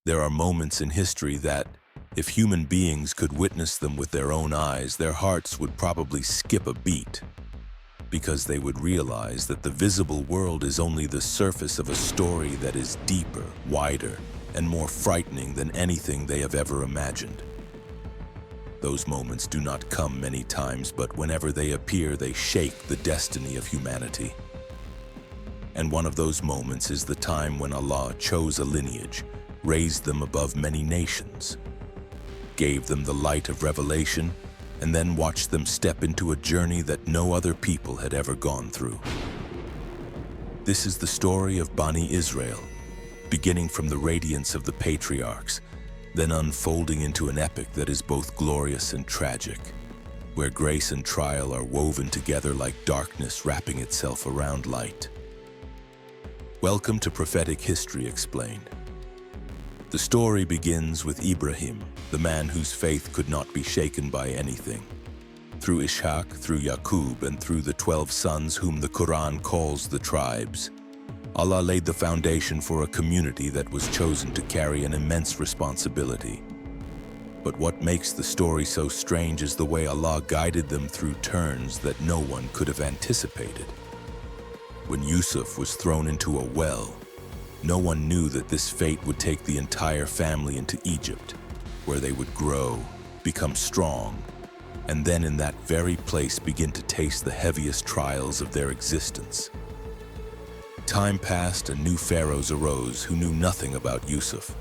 There are moments in history that, if human beings could witness them with their own eyes, their hearts would probably skip a beat, because they would realize that the visible world is only the surface of a story that is deeper, wider, and more frightening than anything they have ever imagined. Those moments do not come many times, but whenever they appear, they shake the destiny of humanity. And one of those moments is the time when Allah chose a lineage, raised them above many nations, gave them the light of revelation, and then watched them step into a journey that no other people had ever gone through. This is the story of Bani Israel, beginning from the radiance of the patriarchs, then unfolding into an epic that is both glorious and tragic, where grace and trial are woven together like darkness wrapping itself around light. Welcome to Prophetic History Explained. The story begins with Ibrahim, the man whose faith could not be shaken by anything. Through Ishaq, through Yaqub, and through the 12 sons whom the Qur'an calls the tribes, Allah laid the foundation for a community that was chosen to carry an immense responsibility. But what makes the story so strange is the way Allah guided them through turns that no one could have anticipated. When Yusuf was thrown into a well, no one knew that this fate would take the entire family into Egypt, where they would grow, become strong, and then in that very place begin to taste the heaviest trials of their existence. Time passed and new pharaohs arose who knew nothing about Yusuf.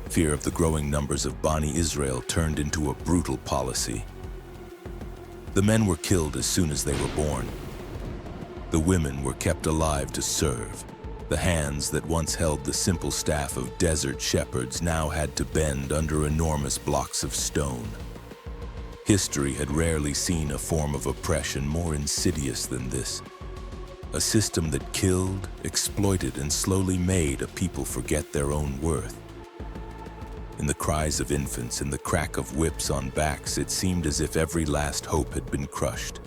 Fear of the growing numbers of Bani Israel turned into a brutal policy. The men were killed as soon as they were born. The women were kept alive to serve. The hands that once held the simple staff of desert shepherds now had to bend under enormous blocks of stone. History had rarely seen a form of oppression more insidious than this. A system that killed, exploited, and slowly made a people forget their own worth. In the cries of infants and the crack of whips on backs, it seemed as if every last hope had been crushed.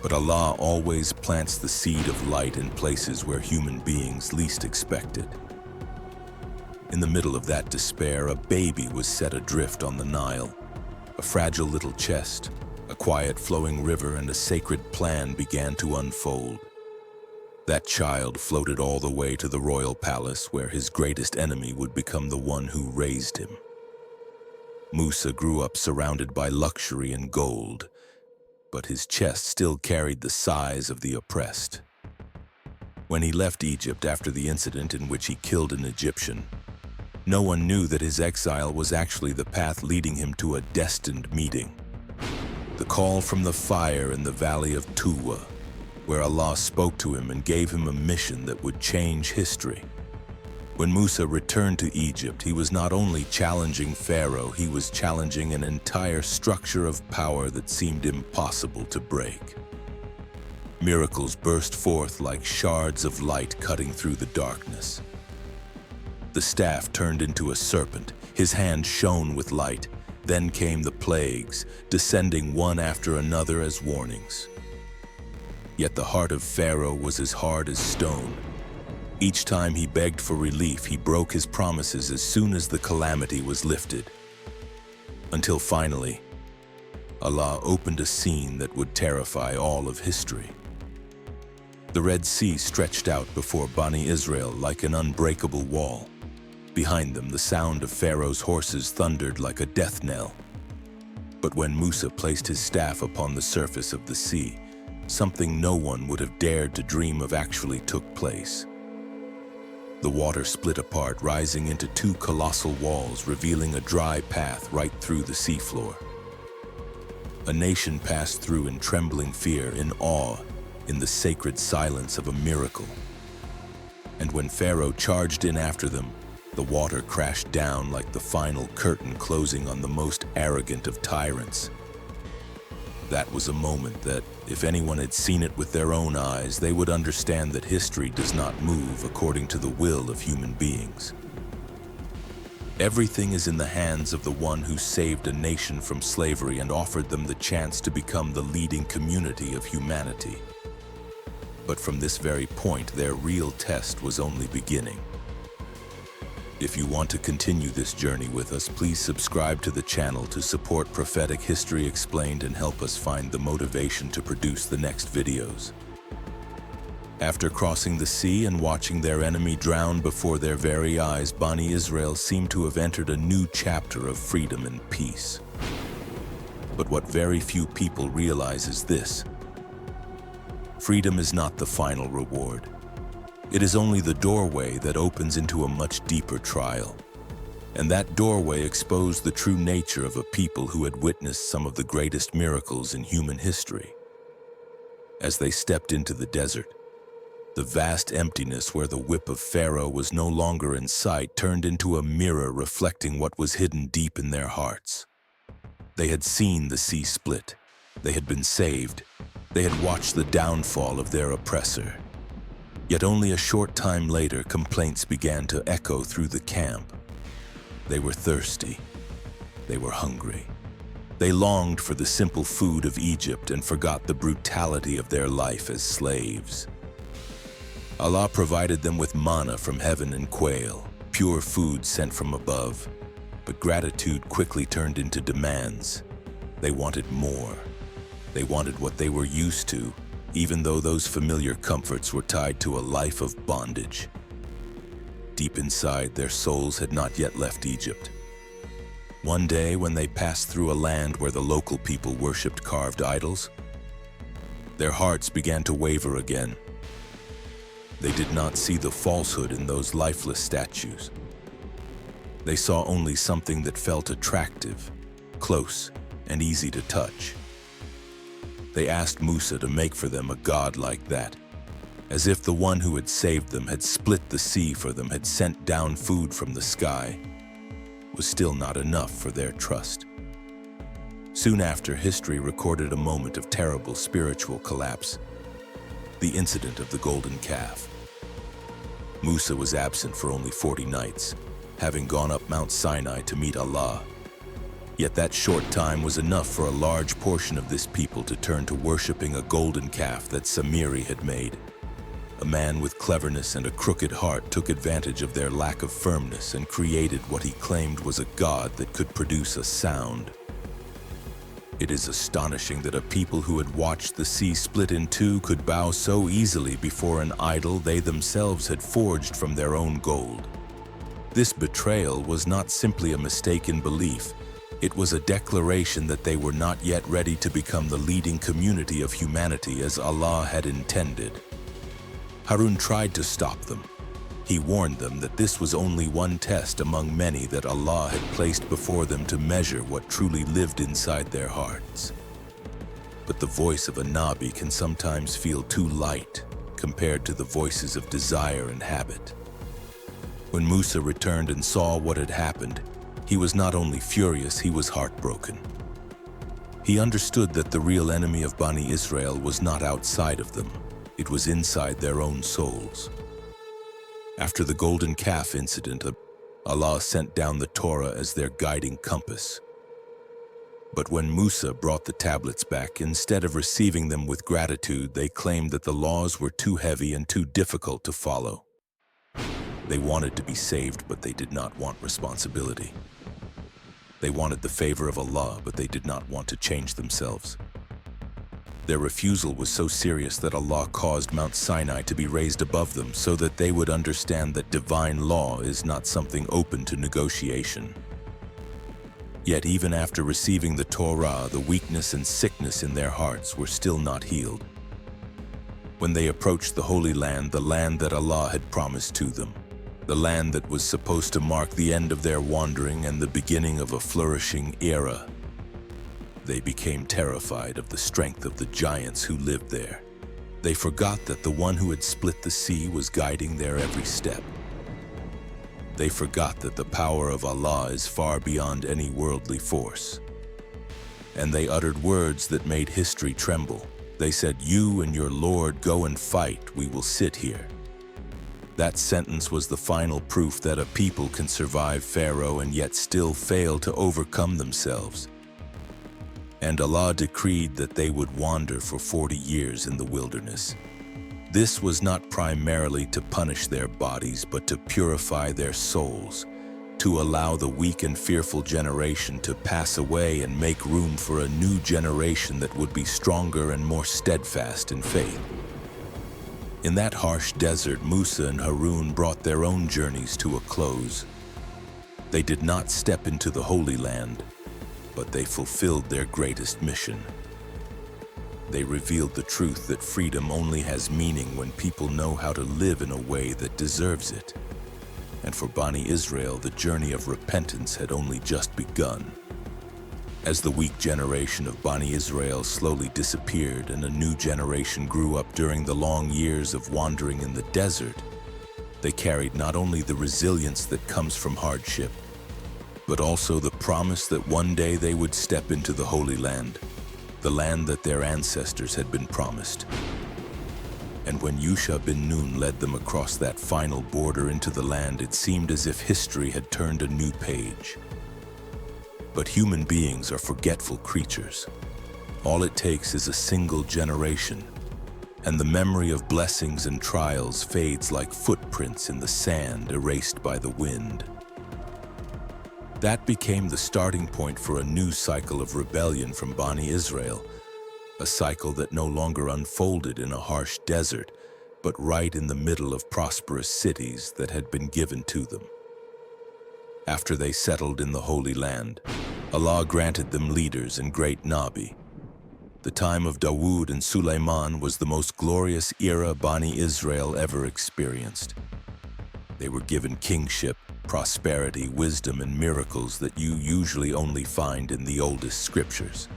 But Allah always plants the seed of light in places where human beings least expect it. In the middle of that despair, a baby was set adrift on the Nile. A fragile little chest, a quiet flowing river, and a sacred plan began to unfold. That child floated all the way to the royal palace where his greatest enemy would become the one who raised him. Musa grew up surrounded by luxury and gold, but his chest still carried the sighs of the oppressed. When he left Egypt after the incident in which he killed an Egyptian, no one knew that his exile was actually the path leading him to a destined meeting. The call from the fire in the valley of Tuwa, where Allah spoke to him and gave him a mission that would change history. When Musa returned to Egypt, he was not only challenging Pharaoh, he was challenging an entire structure of power that seemed impossible to break. Miracles burst forth like shards of light cutting through the darkness. The staff turned into a serpent, his hand shone with light. Then came the plagues, descending one after another as warnings. Yet the heart of Pharaoh was as hard as stone. Each time he begged for relief, he broke his promises as soon as the calamity was lifted. Until finally, Allah opened a scene that would terrify all of history. The Red Sea stretched out before Bani Israel like an unbreakable wall. Behind them, the sound of Pharaoh's horses thundered like a death knell. But when Musa placed his staff upon the surface of the sea, something no one would have dared to dream of actually took place. The water split apart, rising into two colossal walls, revealing a dry path right through the seafloor. A nation passed through in trembling fear, in awe, in the sacred silence of a miracle. And when Pharaoh charged in after them, the water crashed down like the final curtain closing on the most arrogant of tyrants. That was a moment that, if anyone had seen it with their own eyes, they would understand that history does not move according to the will of human beings. Everything is in the hands of the one who saved a nation from slavery and offered them the chance to become the leading community of humanity. But from this very point, their real test was only beginning. If you want to continue this journey with us, please subscribe to the channel to support Prophetic History Explained and help us find the motivation to produce the next videos. After crossing the sea and watching their enemy drown before their very eyes, Bani Israel seemed to have entered a new chapter of freedom and peace. But what very few people realize is this: freedom is not the final reward. It is only the doorway that opens into a much deeper trial. And that doorway exposed the true nature of a people who had witnessed some of the greatest miracles in human history. As they stepped into the desert, the vast emptiness where the whip of Pharaoh was no longer in sight turned into a mirror reflecting what was hidden deep in their hearts. They had seen the sea split. They had been saved. They had watched the downfall of their oppressor. Yet only a short time later, complaints began to echo through the camp. They were thirsty. They were hungry. They longed for the simple food of Egypt and forgot the brutality of their life as slaves. Allah provided them with manna from heaven and quail, pure food sent from above. But gratitude quickly turned into demands. They wanted more. They wanted what they were used to, even though those familiar comforts were tied to a life of bondage. Deep inside, their souls had not yet left Egypt. One day, when they passed through a land where the local people worshipped carved idols, their hearts began to waver again. They did not see the falsehood in those lifeless statues. They saw only something that felt attractive, close, and easy to touch. They asked Musa to make for them a god like that, as if the one who had saved them, had split the sea for them, had sent down food from the sky, was still not enough for their trust. Soon after, history recorded a moment of terrible spiritual collapse, the incident of the golden calf. Musa was absent for only 40 nights, having gone up Mount Sinai to meet Allah. Yet that short time was enough for a large portion of this people to turn to worshipping a golden calf that Samiri had made. A man with cleverness and a crooked heart took advantage of their lack of firmness and created what he claimed was a god that could produce a sound. It is astonishing that a people who had watched the sea split in two could bow so easily before an idol they themselves had forged from their own gold. This betrayal was not simply a mistake in belief. It was a declaration that they were not yet ready to become the leading community of humanity as Allah had intended. Harun tried to stop them. He warned them that this was only one test among many that Allah had placed before them to measure what truly lived inside their hearts. But the voice of a Nabi can sometimes feel too light compared to the voices of desire and habit. When Musa returned and saw what had happened, he was not only furious, he was heartbroken. He understood that the real enemy of Bani Israel was not outside of them, it was inside their own souls. After the golden calf incident, Allah sent down the Torah as their guiding compass. But when Musa brought the tablets back, instead of receiving them with gratitude, they claimed that the laws were too heavy and too difficult to follow. They wanted to be saved, but they did not want responsibility. They wanted the favor of Allah, but they did not want to change themselves. Their refusal was so serious that Allah caused Mount Sinai to be raised above them so that they would understand that divine law is not something open to negotiation. Yet even after receiving the Torah, the weakness and sickness in their hearts were still not healed. When they approached the Holy Land, the land that Allah had promised to them, the land that was supposed to mark the end of their wandering and the beginning of a flourishing era, they became terrified of the strength of the giants who lived there. They forgot that the one who had split the sea was guiding their every step. They forgot that the power of Allah is far beyond any worldly force. And they uttered words that made history tremble. They said, "You and your Lord go and fight, we will sit here." That sentence was the final proof that a people can survive Pharaoh and yet still fail to overcome themselves. And Allah decreed that they would wander for 40 years in the wilderness. This was not primarily to punish their bodies, but to purify their souls, to allow the weak and fearful generation to pass away and make room for a new generation that would be stronger and more steadfast in faith. In that harsh desert, Musa and Harun brought their own journeys to a close. They did not step into the Holy Land, but they fulfilled their greatest mission. They revealed the truth that freedom only has meaning when people know how to live in a way that deserves it. And for Bani Israel, the journey of repentance had only just begun. As the weak generation of Bani Israel slowly disappeared and a new generation grew up during the long years of wandering in the desert, they carried not only the resilience that comes from hardship, but also the promise that one day they would step into the Holy Land, the land that their ancestors had been promised. And when Yusha bin Nun led them across that final border into the land, it seemed as if history had turned a new page. But human beings are forgetful creatures. All it takes is a single generation, and the memory of blessings and trials fades like footprints in the sand erased by the wind. That became the starting point for a new cycle of rebellion from Bani Israel, a cycle that no longer unfolded in a harsh desert, but right in the middle of prosperous cities that had been given to them. After they settled in the Holy Land, Allah granted them leaders and great Nabi. The time of Dawud and Sulaiman was the most glorious era Bani Israel ever experienced. They were given kingship, prosperity, wisdom, and miracles that you usually only find in the oldest scriptures.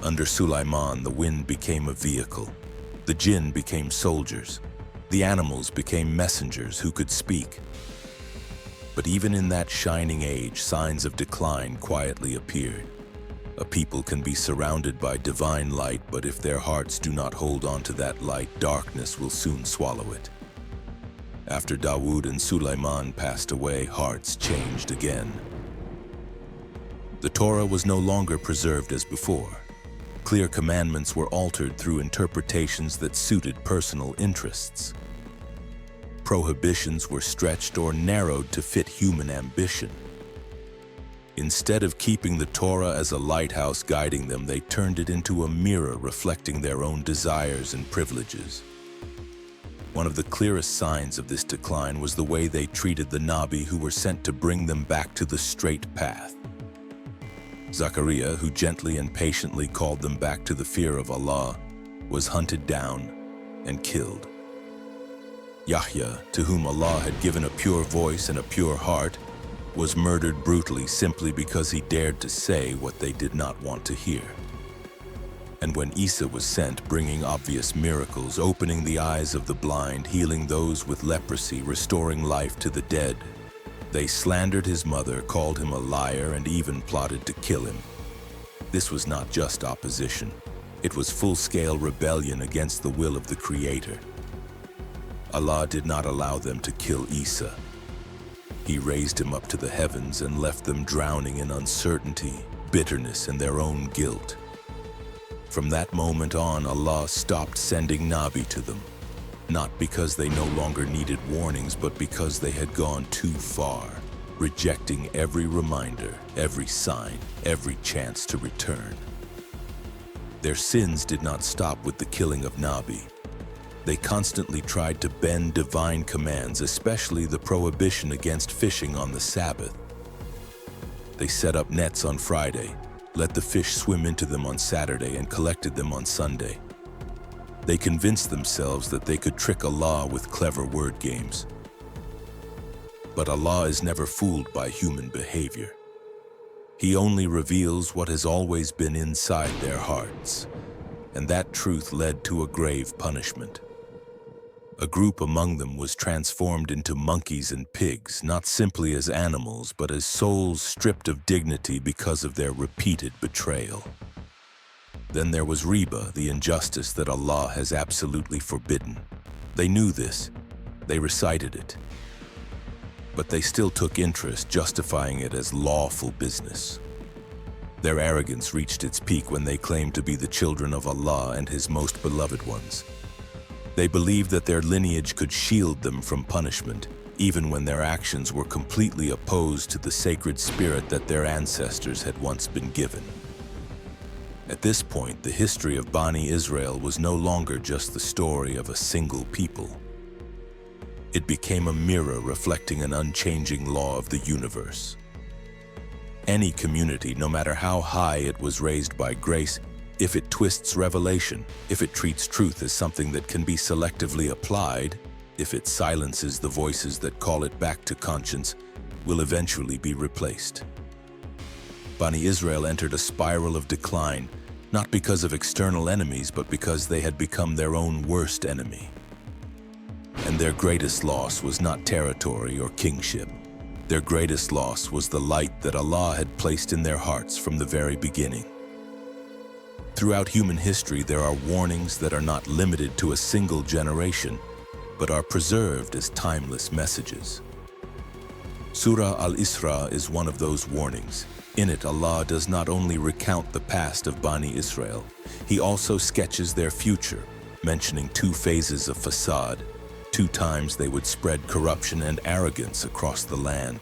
Under Sulaiman, the wind became a vehicle. The jinn became soldiers. The animals became messengers who could speak. But even in that shining age, signs of decline quietly appeared. A people can be surrounded by divine light, but if their hearts do not hold on to that light, darkness will soon swallow it. After Dawud and Sulaiman passed away, hearts changed again. The Torah was no longer preserved as before. Clear commandments were altered through interpretations that suited personal interests. Prohibitions were stretched or narrowed to fit human ambition. Instead of keeping the Torah as a lighthouse guiding them, they turned it into a mirror reflecting their own desires and privileges. One of the clearest signs of this decline was the way they treated the Nabi who were sent to bring them back to the straight path. Zachariah, who gently and patiently called them back to the fear of Allah, was hunted down and killed. Yahya, to whom Allah had given a pure voice and a pure heart, was murdered brutally simply because he dared to say what they did not want to hear. And when Isa was sent, bringing obvious miracles, opening the eyes of the blind, healing those with leprosy, restoring life to the dead, they slandered his mother, called him a liar, and even plotted to kill him. This was not just opposition. It was full-scale rebellion against the will of the Creator. Allah did not allow them to kill Isa. He raised him up to the heavens and left them drowning in uncertainty, bitterness, and their own guilt. From that moment on, Allah stopped sending Nabi to them, not because they no longer needed warnings, but because they had gone too far, rejecting every reminder, every sign, every chance to return. Their sins did not stop with the killing of Nabi. They constantly tried to bend divine commands, especially the prohibition against fishing on the Sabbath. They set up nets on Friday, let the fish swim into them on Saturday, and collected them on Sunday. They convinced themselves that they could trick Allah with clever word games. But Allah is never fooled by human behavior. He only reveals what has always been inside their hearts, and that truth led to a grave punishment. A group among them was transformed into monkeys and pigs, not simply as animals, but as souls stripped of dignity because of their repeated betrayal. Then there was riba, the injustice that Allah has absolutely forbidden. They knew this. They recited it. But they still took interest, justifying it as lawful business. Their arrogance reached its peak when they claimed to be the children of Allah and His most beloved ones. They believed that their lineage could shield them from punishment, even when their actions were completely opposed to the sacred spirit that their ancestors had once been given. At this point, the history of Bani Israel was no longer just the story of a single people. It became a mirror reflecting an unchanging law of the universe. Any community, no matter how high it was raised by grace, if it twists revelation, if it treats truth as something that can be selectively applied, if it silences the voices that call it back to conscience, will eventually be replaced. Bani Israel entered a spiral of decline, not because of external enemies, but because they had become their own worst enemy. And their greatest loss was not territory or kingship. Their greatest loss was the light that Allah had placed in their hearts from the very beginning. Throughout human history, there are warnings that are not limited to a single generation, but are preserved as timeless messages. Surah Al Isra is one of those warnings. In it, Allah does not only recount the past of Bani Israel, He also sketches their future, mentioning 2 phases of fasad. 2 times they would spread corruption and arrogance across the land.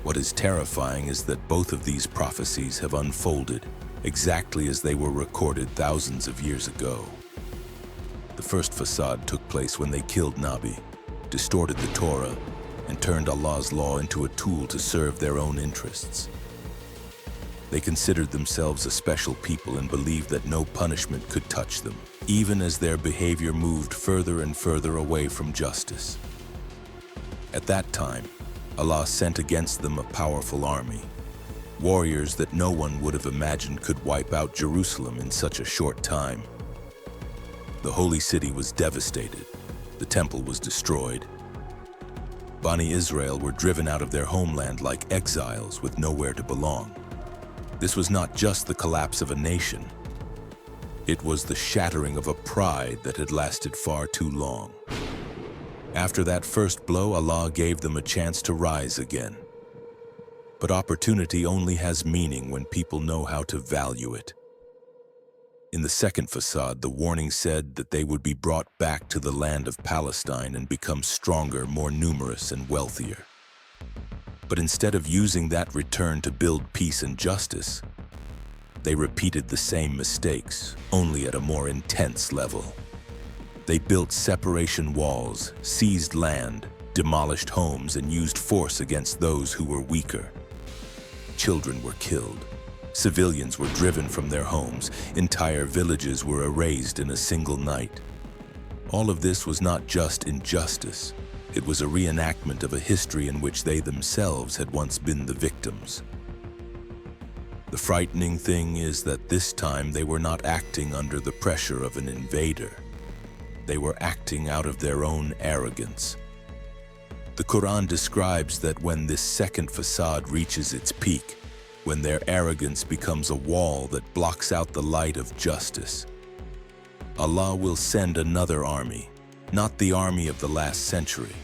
What is terrifying is that both of these prophecies have unfolded exactly as they were recorded thousands of years ago. The first fasad took place when they killed Nabi, distorted the Torah, and turned Allah's law into a tool to serve their own interests. They considered themselves a special people and believed that no punishment could touch them, even as their behavior moved further and further away from justice. At that time, Allah sent against them a powerful army, warriors that no one would have imagined could wipe out Jerusalem in such a short time. The holy city was devastated, the temple was destroyed. Bani Israel were driven out of their homeland like exiles with nowhere to belong. This was not just the collapse of a nation. It was the shattering of a pride that had lasted far too long. After that first blow, Allah gave them a chance to rise again. But opportunity only has meaning when people know how to value it. In the second fasad, the warning said that they would be brought back to the land of Palestine and become stronger, more numerous, and wealthier. But instead of using that return to build peace and justice, they repeated the same mistakes, only at a more intense level. They built separation walls, seized land, demolished homes, and used force against those who were weaker. Children were killed. Civilians were driven from their homes. Entire villages were erased in a single night. All of this was not just injustice. It was a reenactment of a history in which they themselves had once been the victims. The frightening thing is that this time they were not acting under the pressure of an invader. They were acting out of their own arrogance. The Qur'an describes that when this second fasad reaches its peak, when their arrogance becomes a wall that blocks out the light of justice, Allah will send another army, not the army of the last century,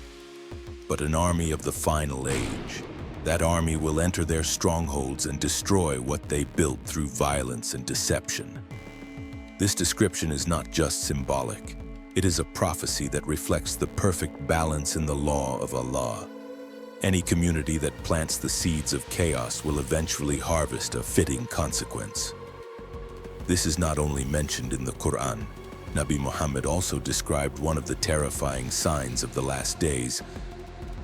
but an army of the final age. That army will enter their strongholds and destroy what they built through violence and deception. This description is not just symbolic. It is a prophecy that reflects the perfect balance in the law of Allah. Any community that plants the seeds of chaos will eventually harvest a fitting consequence. This is not only mentioned in the Qur'an. Nabi Muhammad also described one of the terrifying signs of the last days,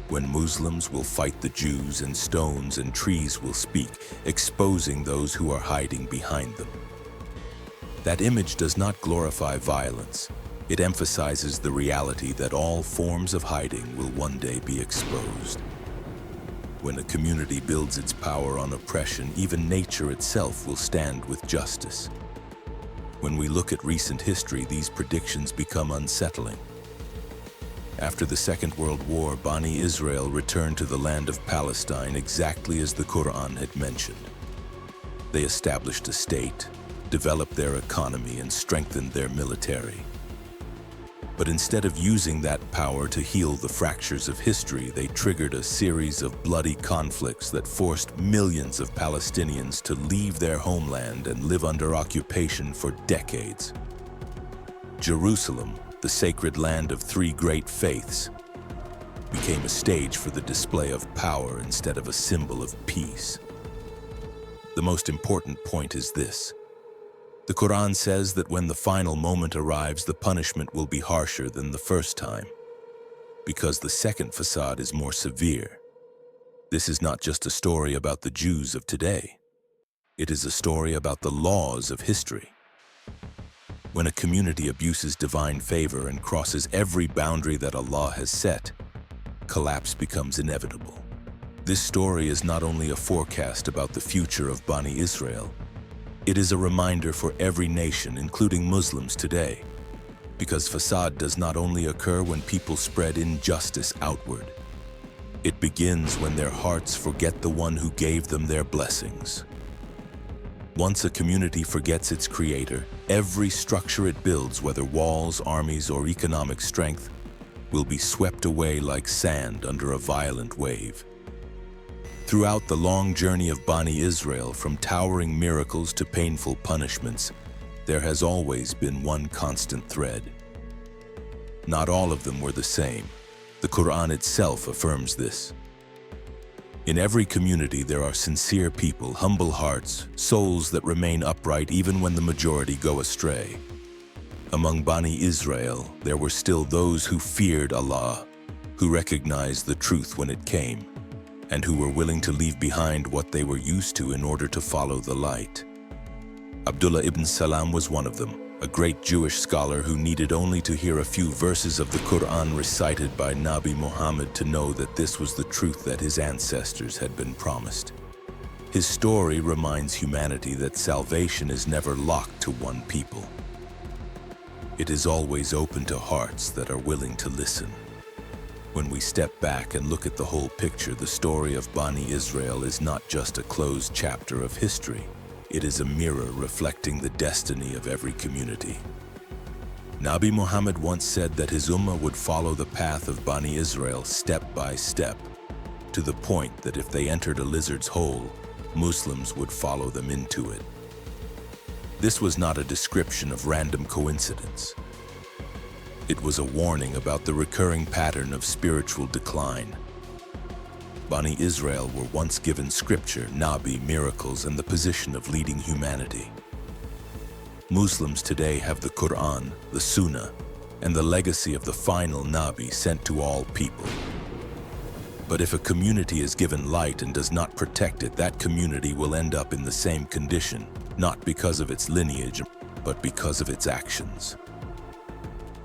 when Muslims will fight the Jews and stones and trees will speak, exposing those who are hiding behind them. That image does not glorify violence. It emphasizes the reality that all forms of hiding will one day be exposed. When a community builds its power on oppression, even nature itself will stand with justice. When we look at recent history, these predictions become unsettling. After the Second World War, Bani Israel returned to the land of Palestine exactly as the Qur'an had mentioned. They established a state, developed their economy, and strengthened their military. But instead of using that power to heal the fractures of history, they triggered a series of bloody conflicts that forced millions of Palestinians to leave their homeland and live under occupation for decades. Jerusalem, the sacred land of 3 great faiths, became a stage for the display of power instead of a symbol of peace. The most important point is this. The Qur'an says that when the final moment arrives, the punishment will be harsher than the first time, because the second fasad is more severe. This is not just a story about the Jews of today. It is a story about the laws of history. When a community abuses divine favor and crosses every boundary that Allah has set, collapse becomes inevitable. This story is not only a forecast about the future of Bani Israel, it is a reminder for every nation, including Muslims today, because fasad does not only occur when people spread injustice outward. It begins when their hearts forget the one who gave them their blessings. Once a community forgets its creator, every structure it builds, whether walls, armies, or economic strength, will be swept away like sand under a violent wave. Throughout the long journey of Bani Israel, from towering miracles to painful punishments, there has always been one constant thread. Not all of them were the same. The Qur'an itself affirms this. In every community, there are sincere people, humble hearts, souls that remain upright even when the majority go astray. Among Bani Israel, there were still those who feared Allah, who recognized the truth when it came, and who were willing to leave behind what they were used to in order to follow the light. Abdullah ibn Salam was one of them, a great Jewish scholar who needed only to hear a few verses of the Qur'an recited by Nabi Muhammad to know that this was the truth that his ancestors had been promised. His story reminds humanity that salvation is never locked to one people. It is always open to hearts that are willing to listen. When we step back and look at the whole picture, the story of Bani Israel is not just a closed chapter of history. It is a mirror reflecting the destiny of every community. Nabi Muhammad once said that his Ummah would follow the path of Bani Israel step by step, to the point that if they entered a lizard's hole, Muslims would follow them into it. This was not a description of random coincidence. It was a warning about the recurring pattern of spiritual decline. Bani Israel were once given scripture, Nabi, miracles, and the position of leading humanity. Muslims today have the Qur'an, the Sunnah, and the legacy of the final Nabi sent to all people. But if a community is given light and does not protect it, that community will end up in the same condition, not because of its lineage, but because of its actions.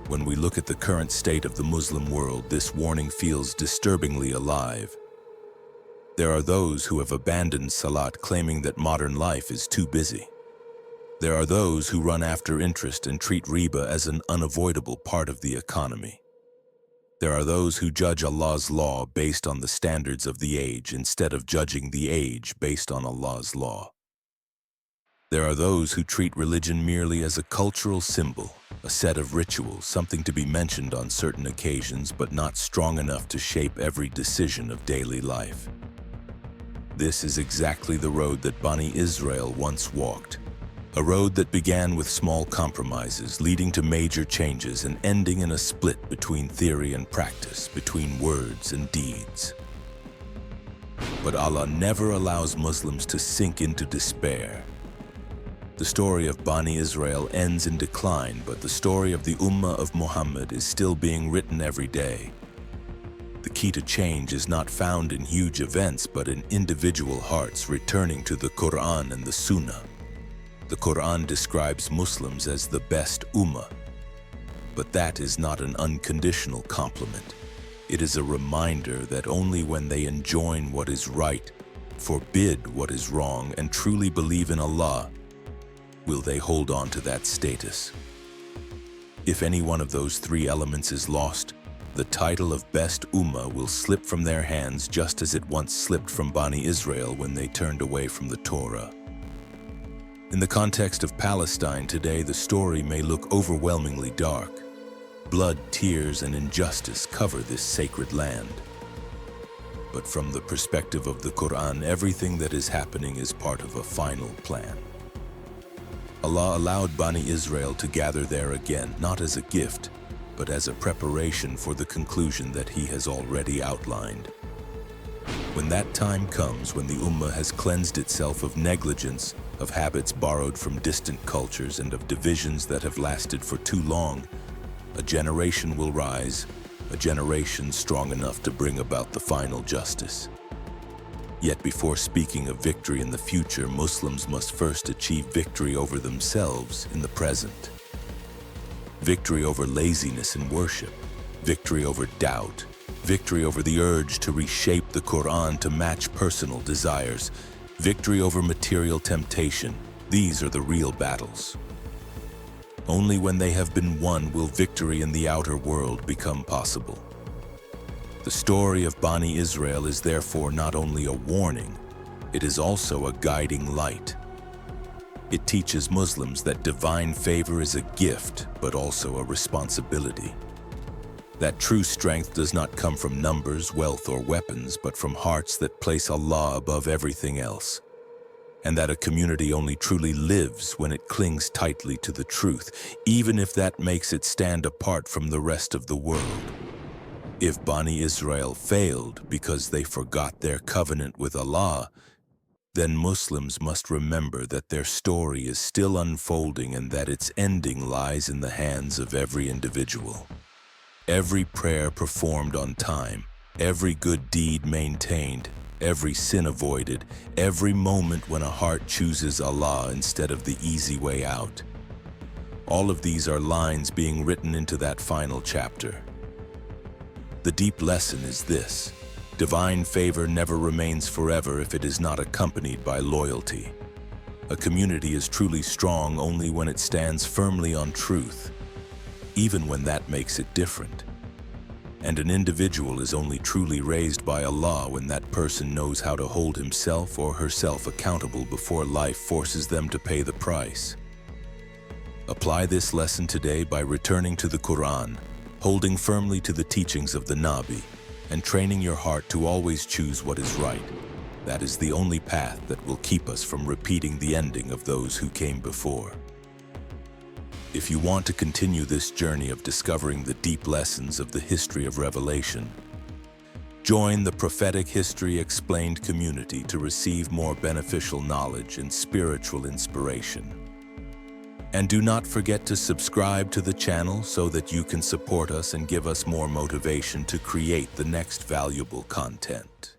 When we look at the current state of the Muslim world, this warning feels disturbingly alive. There are those who have abandoned Salat, claiming that modern life is too busy. There are those who run after interest and treat riba as an unavoidable part of the economy. There are those who judge Allah's law based on the standards of the age instead of judging the age based on Allah's law. There are those who treat religion merely as a cultural symbol, a set of rituals, something to be mentioned on certain occasions but not strong enough to shape every decision of daily life. This is exactly the road that Bani Israel once walked, a road that began with small compromises, leading to major changes and ending in a split between theory and practice, between words and deeds. But Allah never allows Muslims to sink into despair. The story of Bani Israel ends in decline, but the story of the Ummah of Muhammad is still being written every day. The key to change is not found in huge events, but in individual hearts returning to the Qur'an and the Sunnah. The Qur'an describes Muslims as the best Ummah, but that is not an unconditional compliment. It is a reminder that only when they enjoin what is right, forbid what is wrong, and truly believe in Allah, will they hold on to that status. If any one of those three elements is lost, the title of Best Ummah will slip from their hands just as it once slipped from Bani Israel when they turned away from the Torah. In the context of Palestine today, the story may look overwhelmingly dark. Blood, tears, and injustice cover this sacred land. But from the perspective of the Qur'an, everything that is happening is part of a final plan. Allah allowed Bani Israel to gather there again, not as a gift, but as a preparation for the conclusion that he has already outlined. When that time comes, when the Ummah has cleansed itself of negligence, of habits borrowed from distant cultures, and of divisions that have lasted for too long, a generation will rise, a generation strong enough to bring about the final justice. Yet before speaking of victory in the future, Muslims must first achieve victory over themselves in the present. Victory over laziness in worship, victory over doubt, victory over the urge to reshape the Qur'an to match personal desires, victory over material temptation. These are the real battles. Only when they have been won will victory in the outer world become possible. The story of Bani Israel is therefore not only a warning, it is also a guiding light. It teaches Muslims that divine favor is a gift, but also a responsibility. That true strength does not come from numbers, wealth, or weapons, but from hearts that place Allah above everything else. And that a community only truly lives when it clings tightly to the truth, even if that makes it stand apart from the rest of the world. If Bani Israel failed because they forgot their covenant with Allah, then Muslims must remember that their story is still unfolding and that its ending lies in the hands of every individual. Every prayer performed on time, every good deed maintained, every sin avoided, every moment when a heart chooses Allah instead of the easy way out. All of these are lines being written into that final chapter. The deep lesson is this: divine favor never remains forever if it is not accompanied by loyalty. A community is truly strong only when it stands firmly on truth, even when that makes it different. And an individual is only truly raised by Allah when that person knows how to hold himself or herself accountable before life forces them to pay the price. Apply this lesson today by returning to the Qur'an, holding firmly to the teachings of the Nabi, and training your heart to always choose what is right. That is the only path that will keep us from repeating the ending of those who came before. If you want to continue this journey of discovering the deep lessons of the history of revelation, join the Prophetic History Explained community to receive more beneficial knowledge and spiritual inspiration. And do not forget to subscribe to the channel so that you can support us and give us more motivation to create the next valuable content.